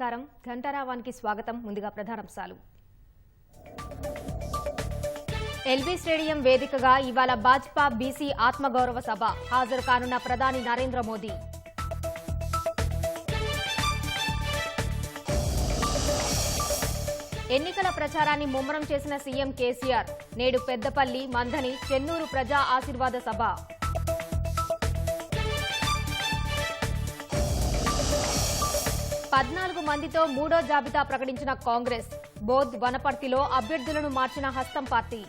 నమస్కారం ఘంటారావానికి స్వాగతం. ముందుగా ప్రధానాంశాలు. ఎల్బీ స్టేడియం వేదికగా ఇవాళ భాజపా బీసీ ఆత్మగౌరవ సభ హాజరు కానున్న ప్రధాని నరేంద్ర మోదీ. ఎన్నికల ప్రచారాన్ని ముమ్మరం చేసిన సీఎం కేసీఆర్ నేడు పెద్దపల్లి, మంథని, చెన్నూరు ప్రజా ఆశీర్వాద సభ. పద్నాలుగు మందితో మూడో జాబితా ప్రకటించిన కాంగ్రెస్. బోధ్, వనపర్తిలో అభ్యర్థులను మార్చిన హస్తం పార్టీ.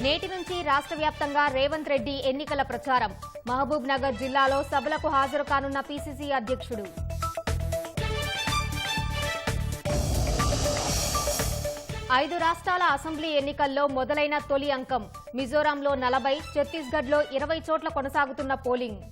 నేటి నుంచి రాష్ట్ర వ్యాప్తంగా రేవంత్ రెడ్డి ఎన్నికల ప్రచారం. మహబూబ్ నగర్ జిల్లాలో సభలకు హాజరు కానున్న పీసీసీ అధ్యక్షుడు. ఐదు రాష్ట్రాల అసెంబ్లీ ఎన్నికల్లో మొదలైన తొలి అంకం. మిజోరాంలో 40, ఛత్తీస్గఢ్లో 20 చోట్ల కొనసాగుతున్న పోలింగ్.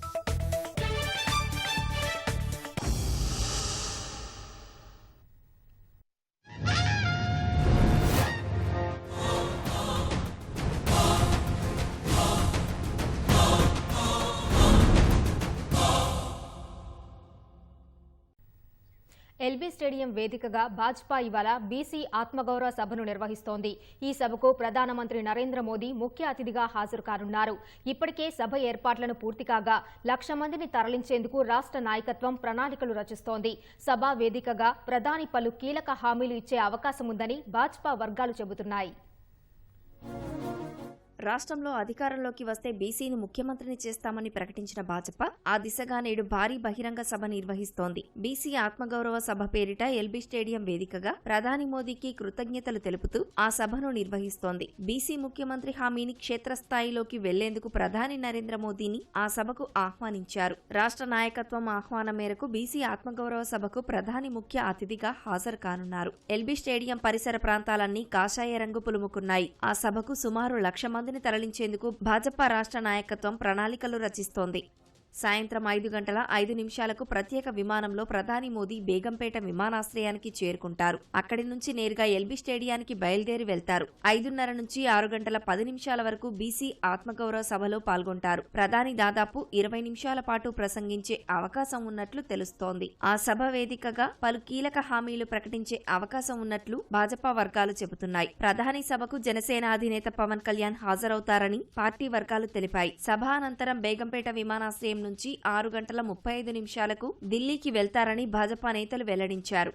ఎల్బీ స్టేడియం వేదికగా భాజపా ఇవాళ బీసీ ఆత్మగౌరవ సభను నిర్వహిస్తోంది. ఈ సభకు ప్రధానమంత్రి నరేంద్ర మోదీ ముఖ్య అతిథిగా హాజరు కానున్నారు. ఇప్పటికే సభ ఏర్పాట్లను పూర్తి కాగా 1,00,000 మందిని తరలించేందుకు రాష్ట్ర నాయకత్వం ప్రణాళికలు రచిస్తోంది. సభా వేదికగా ప్రధాని పలు కీలక హామీలు ఇచ్చే అవకాశం ఉందని భాజపా వర్గాలు చెబుతున్నాయి. రాష్ట్రంలో అధికారంలోకి వస్తే బీసీని ముఖ్యమంత్రిని చేస్తామని ప్రకటించిన భాజపా ఆ దిశగా నేడు భారీ బహిరంగ సభ నిర్వహిస్తోంది. బీసీ ఆత్మగౌరవ సభ పేరిట ఎల్బీ స్టేడియం వేదికగా ప్రధాని మోదీకి కృతజ్ఞతలు తెలుపుతూ ఆ సభను నిర్వహిస్తోంది. బీసీ ముఖ్యమంత్రి హామీని క్షేత్రస్థాయిలోకి వెళ్లేందుకు ప్రధాని నరేంద్ర మోదీని ఆ సభకు ఆహ్వానించారు. రాష్ట్ర నాయకత్వం ఆహ్వానం మేరకు బీసీ ఆత్మగౌరవ సభకు ప్రధాని ముఖ్య అతిథిగా హాజరు కానున్నారు. ఎల్బీ స్టేడియం పరిసర ప్రాంతాలన్నీ కాషాయ రంగు పులుముకున్నాయి. ఆ సభకు సుమారు 1,00,000 మందిని తరలించేందుకు భాజపా రాష్ట్ర నాయకత్వం ప్రణాళికలు రచిస్తోంది. సాయంత్రం 5:05 ప్రత్యేక విమానంలో ప్రధాని మోదీ బేగంపేట విమానాశ్రయానికి చేరుకుంటారు. అక్కడి నుంచి నేరుగా ఎల్బీ స్టేడియానికి బయలుదేరి వెళ్తారు. 5:30 నుంచి 6:10 వరకు బీసీ ఆత్మగౌరవ సభలో పాల్గొంటారు. ప్రధాని దాదాపు 20 నిమిషాల పాటు ప్రసంగించే అవకాశం ఉన్నట్లు తెలుస్తోంది. ఆ సభ వేదికగా పలు కీలక హామీలు ప్రకటించే అవకాశం ఉన్నట్లు భాజపా వర్గాలు చెబుతున్నాయి. ప్రధాని సభకు జనసేన అధినేత పవన్ కళ్యాణ్ హాజరవుతారని పార్టీ వర్గాలు తెలిపాయి. సభ అనంతరం బేగంపేట విమానాశ్రయం నుంచి 6:35 ఢిల్లీకి వెళ్తారని భాజపా నేతలు వెల్లడించారు.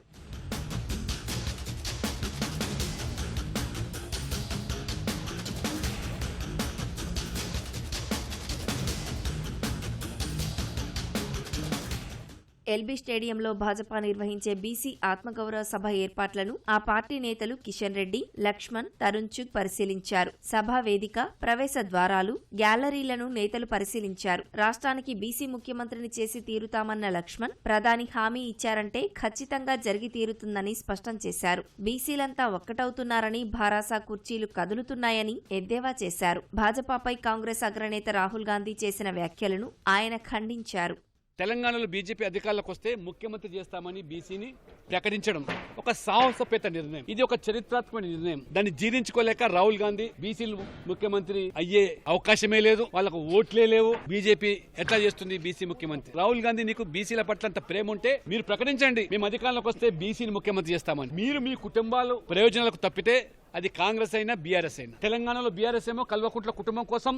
ఎల్బీ స్టేడియంలో భాజపా నిర్వహించే బీసీ ఆత్మగౌరవ సభ ఏర్పాట్లను ఆ పార్టీ నేతలు కిషన్ రెడ్డి, లక్ష్మణ్, తరుణ్ చుగ్ పరిశీలించారు. సభా వేదిక, ప్రవేశ ద్వారాలు, గ్యాలరీలను నేతలు పరిశీలించారు. రాష్ట్రానికి బీసీ ముఖ్యమంత్రిని చేసి తీరుతామన్న లక్ష్మణ్, ప్రధాని హామీ ఇచ్చారంటే ఖచ్చితంగా జరిగి తీరుతుందని స్పష్టం చేశారు. బీసీలంతా ఒక్కటవుతున్నారని, భారాసా కుర్చీలు కదులుతున్నాయని ఎద్దేవా చేశారు. భాజపాపై కాంగ్రెస్ అగ్రనేత రాహుల్ గాంధీ చేసిన వ్యాఖ్యలను ఆయన ఖండించారు. తెలంగాణలో బీజేపీ అధికారంలోకి వస్తే ముఖ్యమంత్రి చేస్తామని బీసీని ప్రకటించడం ఒక సాహసోపేత నిర్ణయం. ఇది ఒక చరిత్రాత్మక నిర్ణయం. దాన్ని జీర్ణించుకోలేక రాహుల్ గాంధీ బీసీలు ముఖ్యమంత్రి అయ్యే అవకాశమే లేదు, వాళ్ళకు ఓట్లే లేవు, బీజేపీ ఎట్లా చేస్తుంది బీసీ ముఖ్యమంత్రి? రాహుల్ గాంధీ, నీకు బీసీల పట్ల అంత ప్రేమ ఉంటే మీరు ప్రకటించండి, మేము అధికారంలోకి వస్తే బీసీని ముఖ్యమంత్రి చేస్తామని. మీరు మీ కుటుంబాలు ప్రయోజనాలకు తప్పితే అది కాంగ్రెస్ అయినా బీఆర్ఎస్ అయినా. తెలంగాణలో బీఆర్ఎస్ ఏమో కల్వకుంట్ల కుటుంబం కోసం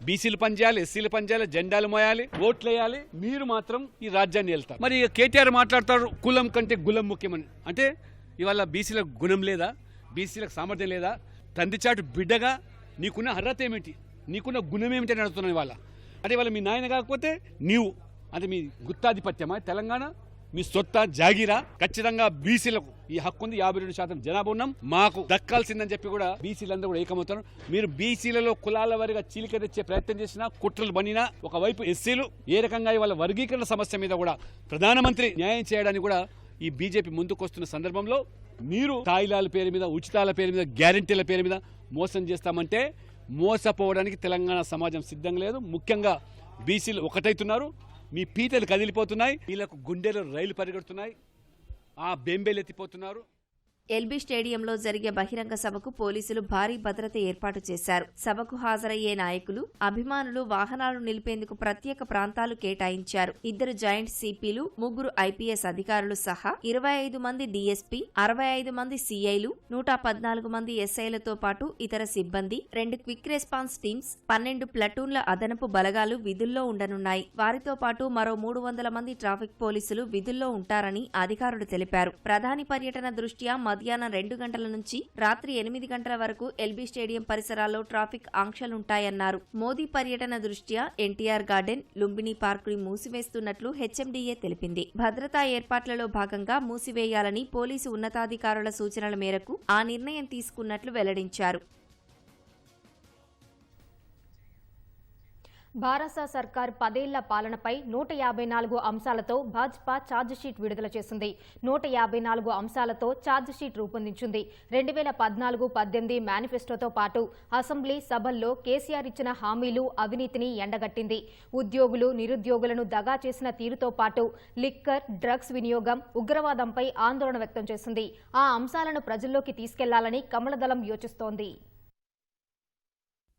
బీసీలు పనిచేయాలి, ఎస్సీలు పనిచేయాలి, జెండాలు మోయాలి, ఓట్లు వేయాలి. మీరు మాత్రం ఈ రాజ్యాన్ని వెళ్తారు. మరి కేటీఆర్ మాట్లాడతారు కులం కంటే గులం ముఖ్యమని. అంటే ఇవాళ బీసీలకు గుణం లేదా? బీసీలకు సామర్థ్యం లేదా? తండ్రి చాటు బిడ్డగా నీకున్న అర్హత ఏమిటి, నీకున్న గుణం ఏమిటి అని అడుగుతున్నాను ఇవాళ. అంటే ఇవాళ మీ నాయన కాకపోతే నీవు అంటే మీ గుత్తాధిపత్యమా తెలంగాణ? మీ సొత్త జాగీరా? ఖచ్చితంగా బీసీలకు ఈ హక్కు ఉంది. 52% జనాభా ఉన్నాం, మాకు దక్కాల్సిందని చెప్పి కూడా బీసీలందరూ కూడా ఏకమవుతారు. మీరు బీసీలలో కులాల వారిగా చీలిక తెచ్చే ప్రయత్నం చేసినా, కుట్రలు బనినా, ఒకవైపు ఎస్సీలు ఏ రకంగా ఇవాళ వర్గీకరణ సమస్య మీద కూడా ప్రధానమంత్రి న్యాయం చేయడానికి కూడా ఈ బీజేపీ ముందుకొస్తున్న సందర్భంలో మీరు తాయిలాల పేరు మీద, ఉచితాల పేరు మీద, గ్యారంటీల పేరు మీద మోసం చేస్తామంటే మోసపోవడానికి తెలంగాణ సమాజం సిద్ధంగా లేదు. ముఖ్యంగా బీసీలు ఒకటైతున్నారు, మీ పీటలు కదిలిపోతున్నాయి, వీళ్ళకు గుండెలు రైలు పరిగెడుతున్నాయి, ఆ బెంబేలు ఎత్తిపోతున్నారు. ఎల్బీ స్టేడియంలో జరిగే బహిరంగ సభకు పోలీసులు భారీ భద్రత ఏర్పాటు చేశారు. సభకు హాజరయ్యే నాయకులు, అభిమానులు వాహనాలు నిలిపేందుకు ప్రత్యేక ప్రాంతాలు కేటాయించారు. 2 జాయింట్ సిపిలు, 3 ఐపీఎస్ అధికారులు సహా 25 మంది డీఎస్పీ, 65 మంది సీఐలు, 114 మంది ఎస్ఐలతో పాటు ఇతర సిబ్బంది, 2 క్విక్ రెస్పాన్స్ టీమ్స్, 12 ప్లటూన్ల అదనపు బలగాలు విధుల్లో ఉండనున్నాయి. వారితో పాటు మరో 300 మంది ట్రాఫిక్ పోలీసులు విధుల్లో ఉంటారని అధికారులు తెలిపారు. ప్రధాని పర్యటన దృష్ట్యా మధ్యాహ్నం 2 గంటల నుంచి రాత్రి 8 గంటల వరకు ఎల్బీ స్టేడియం పరిసరాల్లో ట్రాఫిక్ ఆంక్షలుంటాయన్నారు. మోదీ పర్యటన దృష్ట్యా ఎన్టీఆర్ గార్డెన్, లుంబిని పార్కుని మూసివేస్తున్నట్లు హెచ్ఎండీఏ తెలిపింది. భద్రతా ఏర్పాట్లలో భాగంగా మూసివేయాలని పోలీసు ఉన్నతాధికారుల సూచనల మేరకు ఆ నిర్ణయం తీసుకున్నట్లు వెల్లడించారు. భారస సర్కార్ 10 ఏళ్ల పాలనపై 154 అంశాలతో భాజపా ఛార్జిషీట్ విడుదల చేసింది. 154 అంశాలతో ఛార్జిషీట్ రూపొందించింది. 2014-18 మేనిఫెస్టోతో పాటు అసెంబ్లీ సభల్లో కేసీఆర్ ఇచ్చిన హామీలు, అవినీతిని ఎండగట్టింది. ఉద్యోగులు, నిరుద్యోగులను దగా చేసిన తీరుతో పాటు లిక్కర్, డ్రగ్స్ వినియోగం, ఉగ్రవాదంపై ఆందోళన వ్యక్తం చేసింది. ఆ అంశాలను ప్రజల్లోకి తీసుకెళ్లాలని కమలదళం యోచిస్తోంది.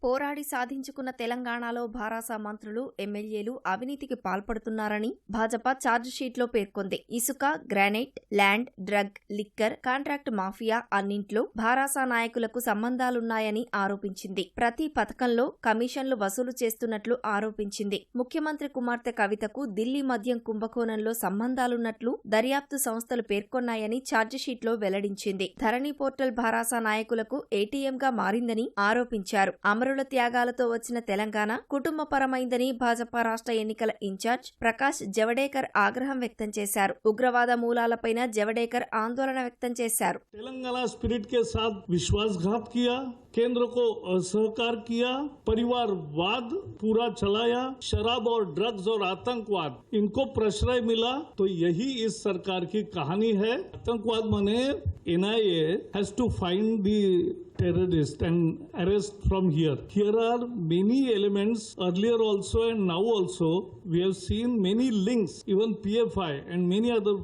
పోరాడి సాధించుకున్న తెలంగాణలో భారాస మంత్రులు, ఎమ్మెల్యేలు అవినీతికి పాల్పడుతున్నారని భాజపా ఛార్జిషీట్లో పేర్కొంది. ఇసుక, granite, land, drug, liquor, contract mafia అన్నింట్లో భారాస నాయకులకు సంబంధాలున్నాయని ఆరోపించింది. ప్రతి పథకంలో కమిషన్లు వసూలు చేస్తున్నట్లు ఆరోపించింది. ముఖ్యమంత్రి కుమార్తె కవితకు ఢిల్లీ మద్యం కుంభకోణంలో సంబంధాలున్నట్లు దర్యాప్తు సంస్థలు పేర్కొన్నాయని ఛార్జిషీట్లో వెల్లడించింది. ధరణి పోర్టల్ భారాస నాయకులకు ఏటీఎంగా మారిందని ఆరోపించారు. అమరుల త్యాగాలతో వచ్చిన తెలంగాణ కుటుంబపరమైందని భాజపా రాష్ట్ర ఎన్నికల ఇన్ఛార్జ్ ప్రకాష్ జవడేకర్ ఆగ్రహం వ్యక్తం చేశారు. ఉగ్రవాద మూలాలపైన జవడేకర్ ఆందోళన వ్యక్తం చేశారు. తెలంగాణ स्पिरिट के साथ विश्वासघात किया, केंद्र को असहकार किया, परिवारवाद पूरा चलाया, शराब और ड्रग्स और आतंकवाद इनको प्रश्रय मिला, तो यही इस सरकार की कहानी है. आतंकवाद माने NIA has to find the terrorist and arrest from here. Here are many elements earlier also and now also. We have seen many links, even PFI and many other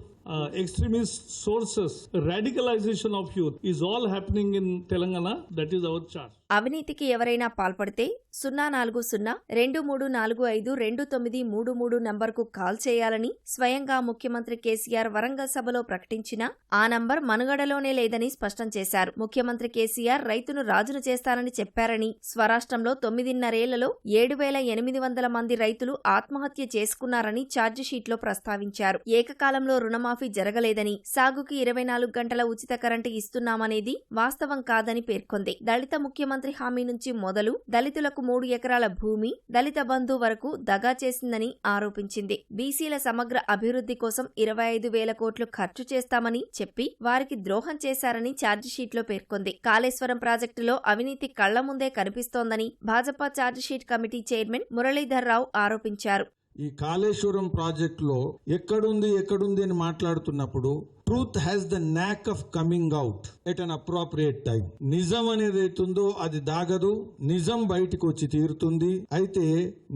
extremist sources. Radicalization of youth is all happening in Telangana. That is our charge. అవినీతికి ఎవరైనా పాల్పడితే 040-2345-2933 నంబర్కు call చేయాలని స్వయంగా ముఖ్యమంత్రి కేసీఆర్ వరంగల్ సభలో ప్రకటించినా ఆ number మనుగడలోనే లేదని స్పష్టం చేశారు. ముఖ్యమంత్రి కేసీఆర్ రైతును రాజును చేస్తానని చెప్పారని, స్వరాష్ట్రంలో 9.5 7,800 మంది రైతులు ఆత్మహత్య చేసుకున్నారని ఛార్జిషీట్లో ప్రస్తావించారు. ఏకకాలంలో రుణమాఫీ జరగలేదని, సాగుకి 24 గంటల ఉచిత కరెంటు ఇస్తున్నామనేది వాస్తవం కాదని పేర్కొంది. దళిత ముఖ్యమంత్రి హామీ నుంచి మొదలు దళితులకు 3 ఎకరాల భూమి, దళిత బంధు వరకు దగా చేసిందని ఆరోపించింది. బీసీల సమగ్ర అభివృద్ధి కోసం 25,000 కోట్లు ఖర్చు చేస్తామని చెప్పి వారికి ద్రోహం చేశారని ఛార్జిషీట్లో పేర్కొంది. కాళేశ్వరం ప్రాజెక్టులో అవినీతి కళ్ల ముందే కనిపిస్తోందని Bhajapa chargesheet committee chairman Muralidhar Rao ఆరోపించారు. ఈ కాళేశ్వరం ప్రాజెక్టులో ఎక్కడుంది అని మాట్లాడుతున్నప్పుడు truth has the knack of coming out at an appropriate time. నిజం అనేది ఏతుందో అది దాగదు, నిజం బయటికి వచ్చి తీరుతుంది. అయితే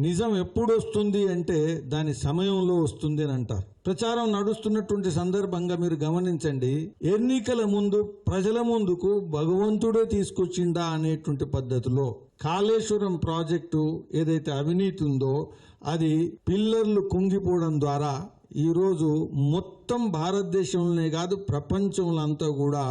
నిజం ఎప్పుడు వస్తుంది అంటే దాని సమయంలో వస్తుంది అని అంటారు. ప్రచారం నడుస్తున్నటువంటి సందర్భంగా మీరు గమనించండి, ఎన్నికల ముందు ప్రజల ముందుకు భగవంతుడే తీసుకొచ్చిండా అనేటువంటి పద్ధతిలో కాళేశ్వరం ప్రాజెక్టు ఏదైతే అవినీతి ఉందో అది పిల్లర్లు కుంగిపోవడం ద్వారా ఈరోజు మొత్తం భారతదేశంలోనే కాదు ప్రపంచంలో అంతా కూడా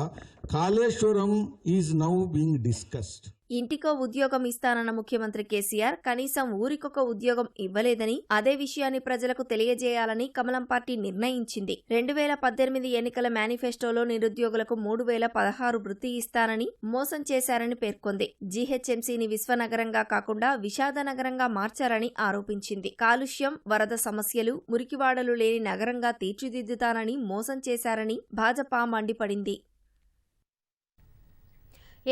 Kaleshwaram is now being discussed. ఇంటికో ఉద్యోగం ఇస్తానన్న ముఖ్యమంత్రి కేసీఆర్ కనీసం ఊరికొక ఉద్యోగం ఇవ్వలేదని, అదే విషయాన్ని ప్రజలకు తెలియజేయాలని కమలం పార్టీ నిర్ణయించింది. 2018 ఎన్నికల మేనిఫెస్టోలో నిరుద్యోగులకు 3,016 వృత్తి ఇస్తానని మోసం చేశారని పేర్కొంది. జీహెచ్ఎంసీని విశ్వనగరంగా కాకుండా విషాద నగరంగా మార్చారని ఆరోపించింది. కాలుష్యం, వరద సమస్యలు, మురికివాడలు లేని నగరంగా తీర్చిదిద్దుతానని మోసం చేశారని భాజపా మండిపడింది.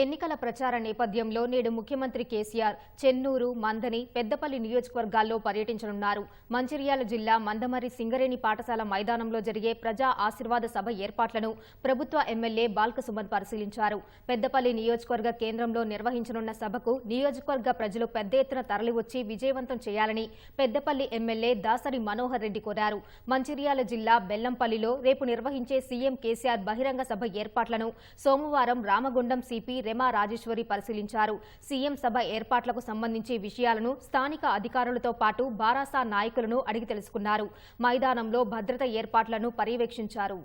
ఎన్నికల ప్రచార నేపథ్యంలో నేడు ముఖ్యమంత్రి కేసీఆర్ చెన్నూరు, మంథని, పెద్దపల్లి నియోజకవర్గాల్లో పర్యటించనున్నారు. మంచిర్యాల జిల్లా మందమర్రి సింగరేణి పాఠశాల మైదానంలో జరిగే ప్రజా ఆశీర్వాద సభ ఏర్పాట్లను ప్రభుత్వ ఎమ్మెల్యే బాల్కసుమన్ పరిశీలించారు. పెద్దపల్లి నియోజకవర్గ కేంద్రంలో నిర్వహించనున్న సభకు నియోజకవర్గ ప్రజలు పెద్ద ఎత్తున తరలివచ్చి విజయవంతం చేయాలని పెద్దపల్లి ఎమ్మెల్యే దాసరి మనోహర్ రెడ్డి కోరారు. మంచిర్యాల జిల్లా బెల్లంపల్లిలో రేపు నిర్వహించే సీఎం కేసీఆర్ బహిరంగ సభ ఏర్పాట్లను సోమవారం రామగుండం సిపి రెమా రాజేశ్వరి పరిశీలించారు. సీఎం సభ ఏర్పాట్లకు సంబంధించి విషయాలను స్థానిక అధికారులతో పాటు బారాసా నాయకులను అడిగి తెలుసుకున్నారు. మైదానంలో భద్రత ఏర్పాట్లను పర్యవేక్షించారు.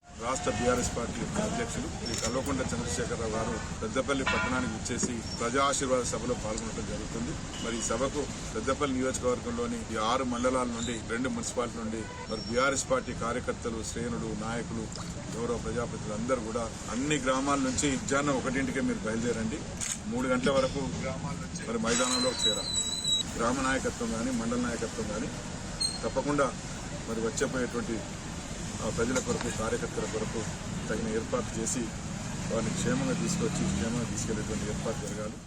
రాష్ట్ర బీఆర్ఎస్ పార్టీ అధ్యక్షులు శ్రీ కల్వకుంట్ల చంద్రశేఖరరావు గారు పెద్దపల్లి పట్టణానికి వచ్చేసి ప్రజా ఆశీర్వాద సభలో పాల్గొనడం జరుగుతుంది. మరి ఈ సభకు పెద్దపల్లి నియోజకవర్గంలోని ఈ 6 మండలాల నుండి 2 మున్సిపాలిటీ నుండి మరి బీఆర్ఎస్ పార్టీ కార్యకర్తలు, శ్రేణులు, నాయకులు, గౌరవ ప్రజాప్రతినిధులు అందరూ కూడా అన్ని గ్రామాల నుంచి మధ్యాహ్నం 1ంటికే మీరు బయలుదేరండి. 3 గంటల వరకు గ్రామాల నుంచి మరి మైదానంలో చేరాలి. గ్రామ నాయకత్వం కానీ, మండల నాయకత్వం కానీ తప్పకుండా మరి వచ్చేపోయేటువంటి ప్రజల కొరకు, కార్యకర్తల కొరకు తగిన ఏర్పాటు చేసి వారిని క్షేమంగా తీసుకెళ్లేటువంటి ఏర్పాటు జరగాలి.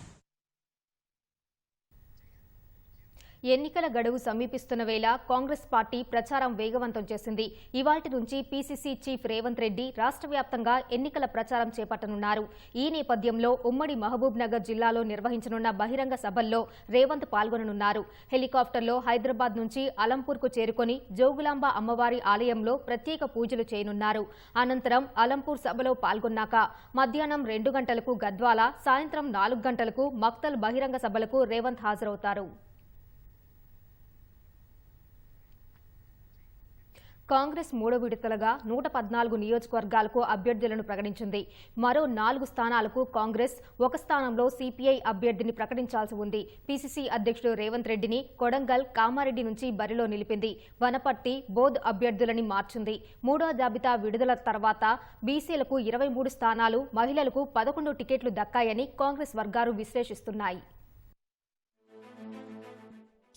ఎన్నికల గడువు సమీపిస్తున్న వేళ కాంగ్రెస్ పార్టీ ప్రచారం వేగవంతం చేసింది. ఇవాల్టి నుంచి పీసీసీ చీఫ్ రేవంత్ రెడ్డి రాష్ట్ర వ్యాప్తంగా ఎన్నికల ప్రచారం చేపట్టనున్నారు. ఈ నేపథ్యంలో ఉమ్మడి మహబూబ్ నగర్ జిల్లాలో నిర్వహించనున్న బహిరంగ సభల్లో రేవంత్ పాల్గొననున్నారు. హెలికాప్టర్లో హైదరాబాద్ నుంచి అలంపూర్కు చేరుకుని జోగులాంబ అమ్మవారి ఆలయంలో ప్రత్యేక పూజలు చేయనున్నారు. అనంతరం అలంపూర్ సభలో పాల్గొన్నాక మధ్యాహ్నం 2 గంటలకు గద్వాల, సాయంత్రం 4 గంటలకు మక్తల్ బహిరంగ సభలకు రేవంత్ హాజరవుతారు. కాంగ్రెస్ 3వ విడతలుగా 114 నియోజకవర్గాలకు అభ్యర్థులను ప్రకటించింది. మరో 4 స్థానాలకు కాంగ్రెస్, 1 స్థానంలో సిపిఐ అభ్యర్థిని ప్రకటించాల్సి ఉంది. పీసీసీ అధ్యక్షుడు రేవంత్ రెడ్డిని కొడంగల్, కామారెడ్డి నుంచి బరిలో నిలిపింది. వనపర్తి, బోధ్ అభ్యర్థులని మార్చింది. 3వ జాబితా విడుదల తర్వాత బీసీలకు 23 స్థానాలు, మహిళలకు 11 టికెట్లు దక్కాయని కాంగ్రెస్ వర్గాలు విశ్లేషిస్తున్నాయి.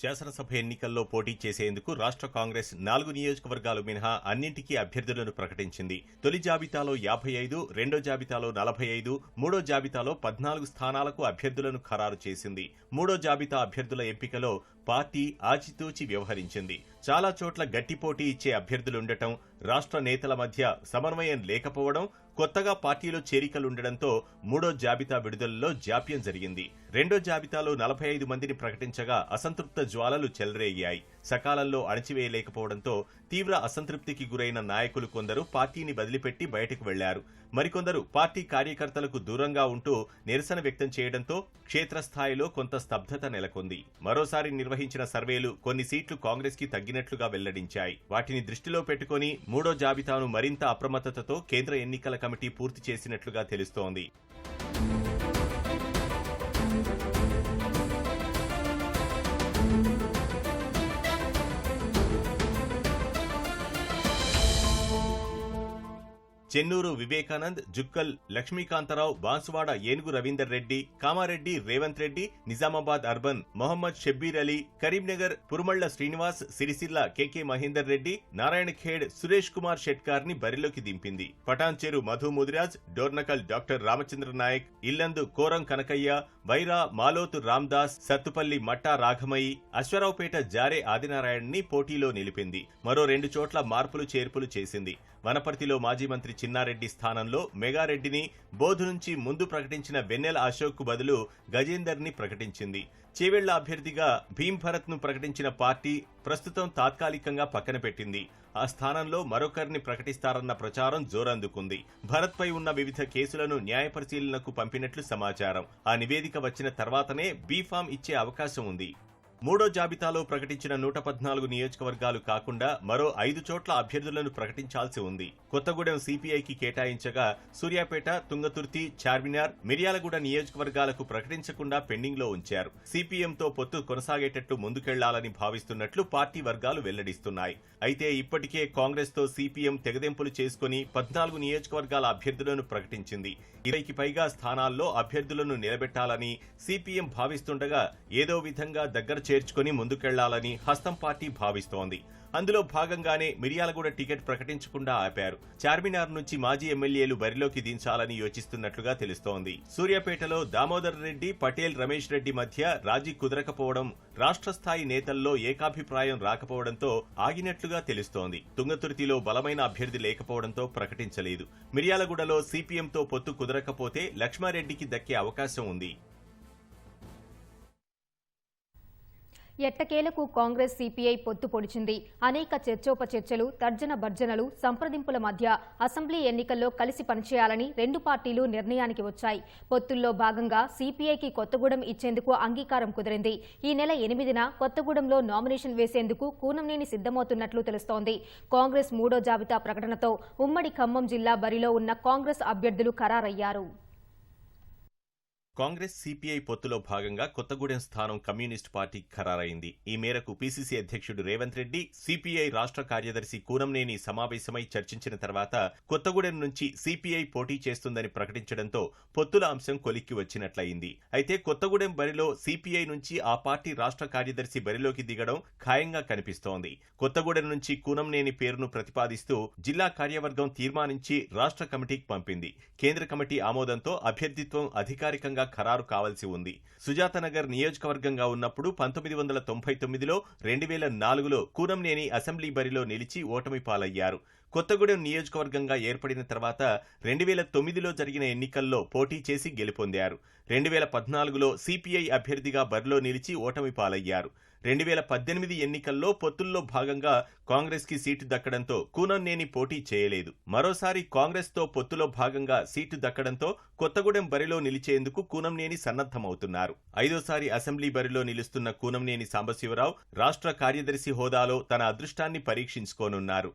శాసనసభ ఎన్నికల్లో పోటీ చేసేందుకు రాష్ట్ర కాంగ్రెస్ 4 నియోజకవర్గాలు మినహా అన్నింటికీ అభ్యర్థులను ప్రకటించింది. తొలి జాబితాలో 55, రెండో జాబితాలో 45, మూడో జాబితాలో 14 స్థానాలకు అభ్యర్థులను ఖరారు చేసింది. మూడో జాబితా అభ్యర్థుల ఎంపికలో పార్టీ ఆచితూచి వ్యవహరించింది. చాలా చోట్ల గట్టి పోటీ ఇచ్చే అభ్యర్థులుండటం, రాష్ట్ర నేతల మధ్య సమన్వయం లేకపోవడం, కొత్తగా పార్టీలో చేరికలుండడంతో మూడో జాబితా విడుదలలో జాప్యం జరిగింది. రెండో జాబితాలో 45 మందిని ప్రకటించగా అసంతృప్త జ్వాలలు చెలరేగాయి. సకాలంలో అణచివేయలేకపోవడంతో తీవ్ర అసంతృప్తికి గురైన నాయకులు కొందరు పార్టీని వదిలిపెట్టి బయటకు వెళ్లారు. మరికొందరు పార్టీ కార్యకర్తలకు దూరంగా ఉంటూ నిరసన వ్యక్తం చేయడంతో క్షేత్రస్థాయిలో కొంత స్తబ్దత నెలకొంది. మరోసారి నిర్వహించిన సర్వేలు కొన్ని సీట్లు కాంగ్రెస్ కి తగ్గినట్లుగా వెల్లడించాయి. వాటిని దృష్టిలో పెట్టుకుని మూడో జాబితాను మరింత అప్రమత్తతతో కేంద్ర ఎన్నికల కమిటీ పూర్తి చేసినట్లుగా తెలుస్తోంది. చెన్నూరు వివేకానంద్, జుక్కల్ లక్ష్మీకాంతరావు, బాన్సువాడ ఏనుగు రవీందర్ రెడ్డి, కామారెడ్డి రేవంత్ రెడ్డి, నిజామాబాద్ అర్బన్ మొహమ్మద్ షబ్బీర్ అలీ, కరీంనగర్ పురుమళ్ల శ్రీనివాస్, సిరిసిల్ల కేకే మహేందర్ రెడ్డి, నారాయణఖేడ్ సురేష్ కుమార్ షెట్కార్ ని బరిలోకి దింపింది. పటాన్చెరు మధు ముదిరాజ్, డోర్నకల్ డాక్టర్ రామచంద్ర నాయక్, ఇల్లందు కోరం కనకయ్య, వైరా మాలోతు రామ్దాస్, సత్తుపల్లి మట్టా రాఘమయ్యి, అశ్వరావుపేట జారే ఆదినారాయణ్ని పోటీలో నిలిపింది. మరో 2 చోట్ల మార్పులు చేర్పులు చేసింది. వనపర్తిలో మాజీ మంత్రి చిన్నారెడ్డి స్థానంలో మెగారెడ్డిని, బోధు నుంచి ముందు ప్రకటించిన వెన్నెల అశోక్ కు బదులు గజేందర్ ని ప్రకటించింది. చేవెళ్ల అభ్యర్థిగా భీమ్ భరత్ ను ప్రకటించిన పార్టీ ప్రస్తుతం తాత్కాలికంగా పక్కన పెట్టింది. ఆ స్థానంలో మరొకరిని ప్రకటిస్తారన్న ప్రచారం జోరందుకుంది. భరత్ పై ఉన్న వివిధ కేసులను న్యాయ పరిశీలనకు పంపినట్లు సమాచారం. ఆ నివేదిక వచ్చిన తర్వాతనే బీఫామ్ ఇచ్చే అవకాశం ఉంది. మూడో జాబితాలో ప్రకటించిన 114 నియోజకవర్గాలు కాకుండా మరో 5 చోట్ల అభ్యర్థులను ప్రకటించాల్సి ఉంది. కొత్తగూడెం సిపిఐకి కేటాయించగా సూర్యాపేట, తుంగతుర్తి, చార్మినార్, మిర్యాలగూడ నియోజకవర్గాలకు ప్రకటించకుండా పెండింగ్ లో ఉంచారు. సిపిఎంతో పొత్తు కొనసాగేటట్లు ముందుకెళ్లాలని భావిస్తున్నట్లు పార్టీ వర్గాలు వెల్లడిస్తున్నాయి. అయితే ఇప్పటికే కాంగ్రెస్ తో సిపిఎం తెగదెంపులు చేసుకుని 14 నియోజకవర్గాల అభ్యర్థులను ప్రకటించింది. 20కి పైగా స్థానాల్లో అభ్యర్థులను నిలబెట్టాలని సిపిఎం భావిస్తుండగా ఏదో విధంగా దగ్గర చేర్చుకుని ముందుకెళ్లాలని హస్తం పార్టీ భావిస్తోంది. అందులో భాగంగానే మిర్యాలగూడ టికెట్ ప్రకటించకుండా ఆపారు. చార్మినార్ నుంచి మాజీ ఎమ్మెల్యేలు బరిలోకి దించాలని యోచిస్తున్నట్లుగా తెలుస్తోంది. సూర్యాపేటలో దామోదర్ రెడ్డి, పటేల్ రమేష్ రెడ్డి మధ్య రాజీ కుదరకపోవడం, రాష్ట్ర స్థాయి నేతల్లో ఏకాభిప్రాయం రాకపోవడంతో ఆగినట్లుగా తెలుస్తోంది. తుంగతుర్తిలో బలమైన అభ్యర్థి లేకపోవడంతో ప్రకటించలేదు. మిర్యాలగూడలో సిపిఎంతో పొత్తు కుదరకపోతే లక్ష్మారెడ్డికి దక్కే అవకాశం ఉంది. ఎట్టకేలకు కాంగ్రెస్ సిపిఐ పొత్తు పొడిచింది. అనేక చర్చోపచర్చలు, తర్జన భర్జనలు, సంప్రదింపుల మధ్య అసెంబ్లీ ఎన్నికల్లో కలిసి పనిచేయాలని రెండు పార్టీలు నిర్ణయానికి వచ్చాయి. పొత్తుల్లో భాగంగా సిపిఐకి కొత్తగూడెం ఇచ్చేందుకు అంగీకారం కుదిరింది. ఈ నెల 8న కొత్తగూడెంలో నామినేషన్ వేసేందుకు కూనంనేని సిద్ధమవుతున్నట్లు తెలుస్తోంది. కాంగ్రెస్ 3వ జాబితా ప్రకటనతో ఉమ్మడి ఖమ్మం జిల్లా బరిలో ఉన్న కాంగ్రెస్ అభ్యర్థులు ఖరారయ్యారు. కాంగ్రెస్ సిపిఐ పొత్తులో భాగంగా కొత్తగూడెం స్థానం కమ్యూనిస్టు పార్టీకి ఖరారైంది. ఈ మేరకు పీసీసీ అధ్యక్షుడు రేవంత్ రెడ్డి, సిపిఐ రాష్ట్ర కార్యదర్శి కూనంనేని సమావేశమై చర్చించిన తర్వాత కొత్తగూడెం నుంచి సిపిఐ పోటీ చేస్తుందని ప్రకటించడంతో పొత్తుల అంశం కొలిక్కి వచ్చినట్లయింది. అయితే కొత్తగూడెం బరిలో సిపిఐ నుంచి ఆ పార్టీ రాష్ట్ర కార్యదర్శి బరిలోకి దిగడం ఖాయంగా కనిపిస్తోంది. కొత్తగూడెం నుంచి కూనంనేని పేరును ప్రతిపాదిస్తూ జిల్లా కార్యవర్గం తీర్మానించి రాష్ట్ర కమిటీకి పంపింది. కేంద్ర కమిటీ ఆమోదంతో అభ్యర్థిత్వం అధికారికంగా ఖరారు కావాల్సి ఉంది. సుజాతనగర్ నియోజకవర్గంగా ఉన్నప్పుడు 1999లో 2004లో కూనంనేని అసెంబ్లీ బరిలో నిలిచి ఓటమి పాలయ్యారు. కొత్తగూడెం నియోజకవర్గంగా ఏర్పడిన తర్వాత 2009లో జరిగిన ఎన్నికల్లో పోటీ చేసి గెలుపొందారు. 2014లో సిపిఐ అభ్యర్థిగా బరిలో నిలిచి ఓటమి పాలయ్యారు. 2018 ఎన్నికల్లో పొత్తుల్లో భాగంగా కాంగ్రెస్ కి సీటు దక్కడంతో కూనంనేని పోటీ చేయలేదు. మరోసారి కాంగ్రెస్ తో పొత్తులో భాగంగా సీటు దక్కడంతో కొత్తగూడెం బరిలో నిలిచేందుకు కూనంనేని సన్నద్ధమవుతున్నారు. 5వ అసెంబ్లీ బరిలో నిలుస్తున్న కూనంనేని సాంబశివరావు రాష్ట్ర కార్యదర్శి హోదాలో తన అదృష్టాన్ని పరీక్షించుకోనున్నారు.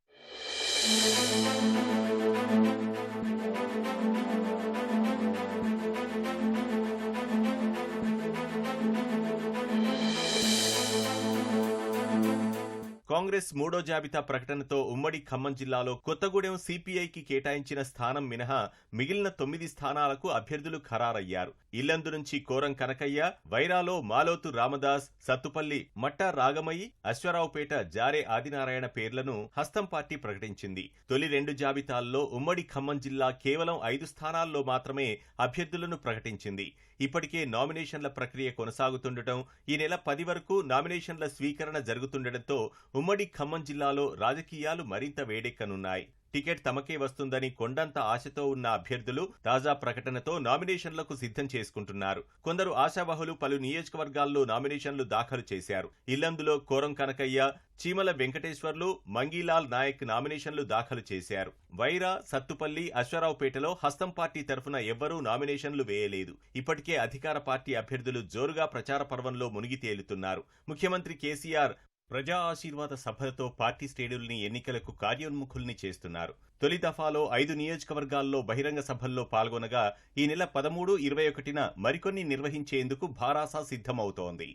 కాంగ్రెస్ 3వ జాబితా ప్రకటనతో ఉమ్మడి ఖమ్మం జిల్లాలో కొత్తగూడెం సిపిఐకి కేటాయించిన స్థానం మినహా మిగిలిన 9 స్థానాలకు అభ్యర్థులు ఖరారయ్యారు. ఇల్లందు నుంచి కోరం కనకయ్య, వైరాలో మాలోతు రామదాస్, సత్తుపల్లి మట్టా రాగమయ్యి, అశ్వరావుపేట జారే ఆదినారాయణ పేర్లను హస్తం పార్టీ ప్రకటించింది. తొలి 2 జాబితాల్లో ఉమ్మడి ఖమ్మం జిల్లా కేవలం 5 స్థానాల్లో మాత్రమే అభ్యర్థులను ప్రకటించింది. ఇప్పటికే నామినేషన్ల ప్రక్రియ కొనసాగుతుండటం, ఈ నెల 10 వరకు నామినేషన్ల స్వీకరణ జరుగుతుండటంతో ఉమ్మడి ఖమ్మం జిల్లాలో రాజకీయాలు మరింత వేడెక్కనున్నాయి. టికెట్ తమకే వస్తుందని కొండంత ఆశతో ఉన్న అభ్యర్థులు తాజా ప్రకటనతో నామినేషన్లకు సిద్ధం చేసుకుంటున్నారు. కొందరు ఆశావహులు పలు నియోజకవర్గాల్లో నామినేషన్లు దాఖలు చేశారు. ఇల్లందులో కోరం కనకయ్య, చీమల వెంకటేశ్వర్లు, మంగీలాల్ నాయక్ నామినేషన్లు దాఖలు చేశారు. వైరా, సత్తుపల్లి, అశ్వరావుపేటలో హస్తం పార్టీ తరఫున ఎవ్వరూ నామినేషన్లు వేయలేదు. ఇప్పటికే అధికార పార్టీ అభ్యర్థులు జోరుగా ప్రచార పర్వంలో మునిగి తేలుతున్నారు. ముఖ్యమంత్రి కేసీఆర్ ప్రజా ఆశీర్వాద సభలతో పార్టీ శ్రేణుల్ని ఎన్నికలకు కార్యోన్ముఖుల్ని చేస్తున్నారు. తొలి దఫాలో 5 నియోజకవర్గాల్లో బహిరంగ సభల్లో పాల్గొనగా ఈ నెల 13, 21న మరికొన్ని నిర్వహించేందుకు భారాస సిద్ధమవుతోంది.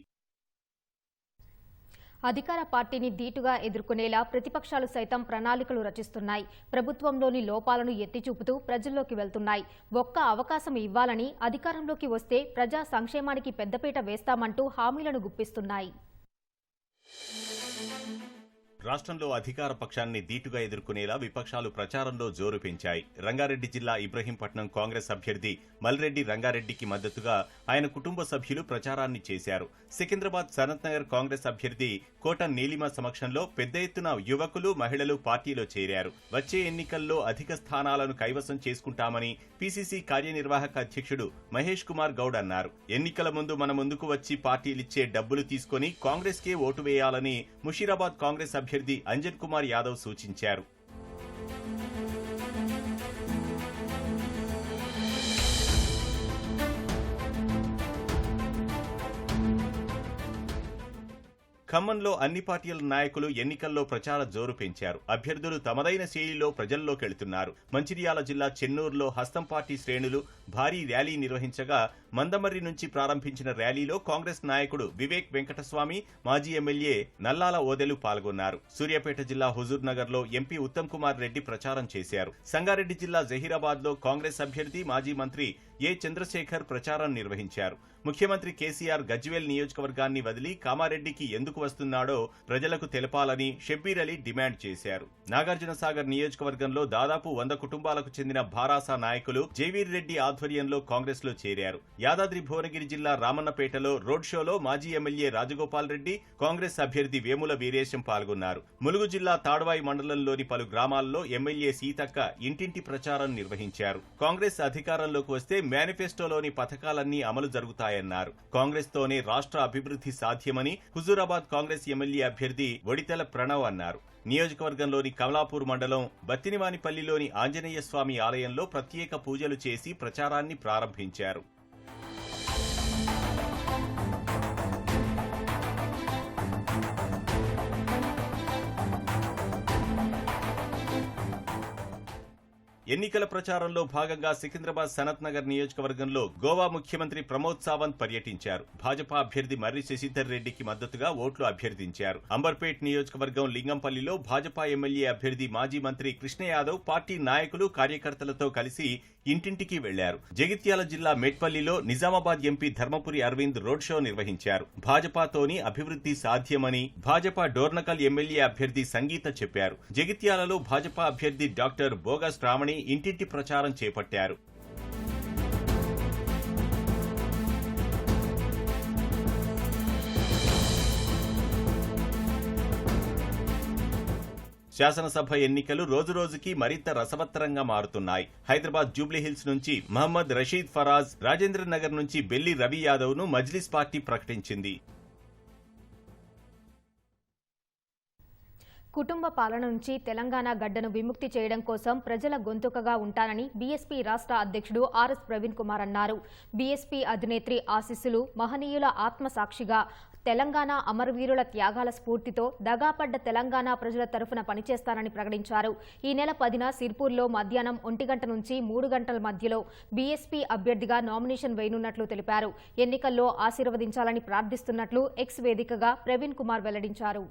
అధికార పార్టీని ధీటుగా ఎదుర్కొనేలా ప్రతిపక్షాలు సైతం ప్రణాళికలు రచిస్తున్నాయి. ప్రభుత్వంలోని లోపాలను ఎత్తిచూపుతూ ప్రజల్లోకి వెళ్తున్నాయి. ఒక్క అవకాశం ఇవ్వాలని, అధికారంలోకి వస్తే ప్రజా సంక్షేమానికి పెద్దపీట వేస్తామంటూ హామీలను గుప్పిస్తున్నాయి. రాష్ట్రంలో అధికార పక్షాన్ని ధీటుగా ఎదుర్కొనేలా విపక్షాలు ప్రచారంలో జోరు పెంచాయి. రంగారెడ్డి జిల్లా ఇబ్రహీంపట్నం కాంగ్రెస్ అభ్యర్థి మల్రెడ్డి రంగారెడ్డికి మద్దతుగా ఆయన కుటుంబ సభ్యులు ప్రచారాన్ని చేశారు. సికింద్రాబాద్ సనత్ నగర్ కాంగ్రెస్ అభ్యర్థి కోట నీలిమ సమక్షంలో పెద్ద ఎత్తున యువకులు, మహిళలు పార్టీలో చేరారు. వచ్చే ఎన్నికల్లో అధిక స్థానాలను కైవసం చేసుకుంటామని పీసీసీ కార్యనిర్వాహక అధ్యక్షుడు మహేష్ కుమార్ గౌడ్ అన్నారు. ఎన్నికల ముందు మన ముందుకు వచ్చి పార్టీలిచ్చే డబ్బులు తీసుకుని కాంగ్రెస్ కే ఓటు వేయాలని ముషీరాబాద్ కాంగ్రెస్ అభ్యర్థి అంజన్ కుమార్ యాదవ్ సూచించారు. ఖమ్మంలో అన్ని పార్టీల నాయకులు ఎన్నికల్లో ప్రచార జోరు పెంచారు. అభ్యర్థులు తమదైన శైలిలో ప్రజల్లోకెళ్తున్నారు. మంచిర్యాల జిల్లా చెన్నూరులో హస్తం పార్టీ శ్రేణులు భారీ ర్యాలీ నిర్వహించగా మందమర్రి నుంచి ప్రారంభించిన ర్యాలీలో కాంగ్రెస్ నాయకుడు వివేక్ వెంకటస్వామి, మాజీ ఎమ్మెల్యే నల్లాల ఓదెలు పాల్గొన్నారు. సూర్యాపేట జిల్లా హుజూర్ నగర్ లో ఎంపీ ఉత్తమ్ కుమార్ రెడ్డి ప్రచారం చేశారు. సంగారెడ్డి జిల్లా జహీరాబాద్ లో కాంగ్రెస్ అభ్యర్థి మాజీ మంత్రి ఏ చంద్రశేఖర్ ప్రచారం నిర్వహించారు. ముఖ్యమంత్రి కేసీఆర్ గజ్వేల్ నియోజకవర్గాన్ని వదిలి కామారెడ్డికి ఎందుకు వస్తున్నాడో ప్రజలకు తెలపాలని షబ్బీర్ అలీ డిమాండ్ చేశారు. నాగార్జునసాగర్ నియోజకవర్గంలో దాదాపు 100 కుటుంబాలకు చెందిన భారాస నాయకులు జైవీర్ రెడ్డి ఆధ్వర్యంలో కాంగ్రెస్ లో చేరారు. యాదాద్రి భువనగిరి జిల్లా రామన్నపేటలో రోడ్ షోలో మాజీ ఎమ్మెల్యే రాజగోపాల్ రెడ్డి, కాంగ్రెస్ అభ్యర్థి వేముల వీరేశం పాల్గొన్నారు. ములుగు జిల్లా తాడ్వాయి మండలంలోని పలు గ్రామాల్లో ఎమ్మెల్యే సీతక్క ఇంటింటి ప్రచారం నిర్వహించారు. కాంగ్రెస్ అధికారంలోకి వస్తే మేనిఫెస్టోలోని పథకాలన్నీ అమలు జరుగుతాయన్నారు. కాంగ్రెస్ తోనే రాష్ట్ర అభివృద్ధి సాధ్యమని హుజూరాబాద్ కాంగ్రెస్ ఎమ్మెల్యే అభ్యర్థి ఒడితెల ప్రణవ్ అన్నారు. నియోజకవర్గంలోని కమలాపూర్ మండలం బత్తినివానిపల్లిలోని ఆంజనేయ స్వామి ఆలయంలో ప్రత్యేక పూజలు చేసి ప్రచారాన్ని ప్రారంభించారు. ఎన్నికల ప్రచారంలో భాగంగా సికింద్రాబాద్ సనత్ నగర్ నియోజకవర్గంలో గోవా ముఖ్యమంత్రి ప్రమోద్ సావంత్ పర్యటించారు. భాజపా అభ్యర్థి మర్రి శశిధర్ రెడ్డికి మద్దతుగా ఓట్లు అభ్యర్థించారు. అంబర్పేట్ నియోజకవర్గం లింగంపల్లిలో భాజపా ఎమ్మెల్యే అభ్యర్థి మాజీ మంత్రి కృష్ణ యాదవ్ పార్టీ నాయకులు, కార్యకర్తలతో కలిసి ఇంటింటికి వెళ్లారు. జగిత్యాల జిల్లా మెట్పల్లిలో Nizamabad MP Dharmapuri Arvind road show నిర్వహించారు. భాజపాతోని అభివృద్ధి సాధ్యమని భాజపా డోర్నకల్ ఎమ్మెల్యే అభ్యర్థి సంగీత చెప్పారు. జగిత్యాలలో భాజపా అభ్యర్థి డాక్టర్ బోగస్ రామణి ఇంటింటి ప్రచారం చేపట్టారు. శాసనసభ ఎన్నికలు రోజురోజుకి మరింత రసవత్తరంగా మారుతున్నాయి. హైదరాబాద్ జూబ్లీహిల్స్ నుంచి మహమ్మద్ రషీద్ ఫరాజ్, రాజేంద్ర నగర్ నుంచి బెల్లి రవి యాదవ్ ను మజ్లిస్ పార్టీ ప్రకటించింది. కుటుంబ పాలన నుంచి తెలంగాణ గడ్డను విముక్తి చేయడం కోసం ప్రజల గొంతుకగా ఉంటానని బీఎస్పీ రాష్ట్ర అధ్యక్షుడు ఆర్ఎస్ ప్రవీణ్ కుమార్ అన్నారు. బీఎస్పీ అధినేత్రి ఆశీస్సులు, మహనీయుల ఆత్మసాక్షిగా తెలంగాణ అమరవీరుల త్యాగాల స్ఫూర్తితో దగాపడ్డ తెలంగాణ ప్రజల తరఫున పనిచేస్తానని ప్రకటించారు. ఈ నెల 10న సిర్పూర్లో మధ్యాహ్నం 1 గంట నుంచి 3 గంటల మధ్యలో బీఎస్పీ అభ్యర్థిగా నామినేషన్ వేయనున్నట్లు తెలిపారు. ఎన్నికల్లో ఆశీర్వదించాలని ప్రార్థిస్తున్నట్లు ఎక్స్ వేదికగా ప్రవీణ్ కుమార్ వెల్లడించారు.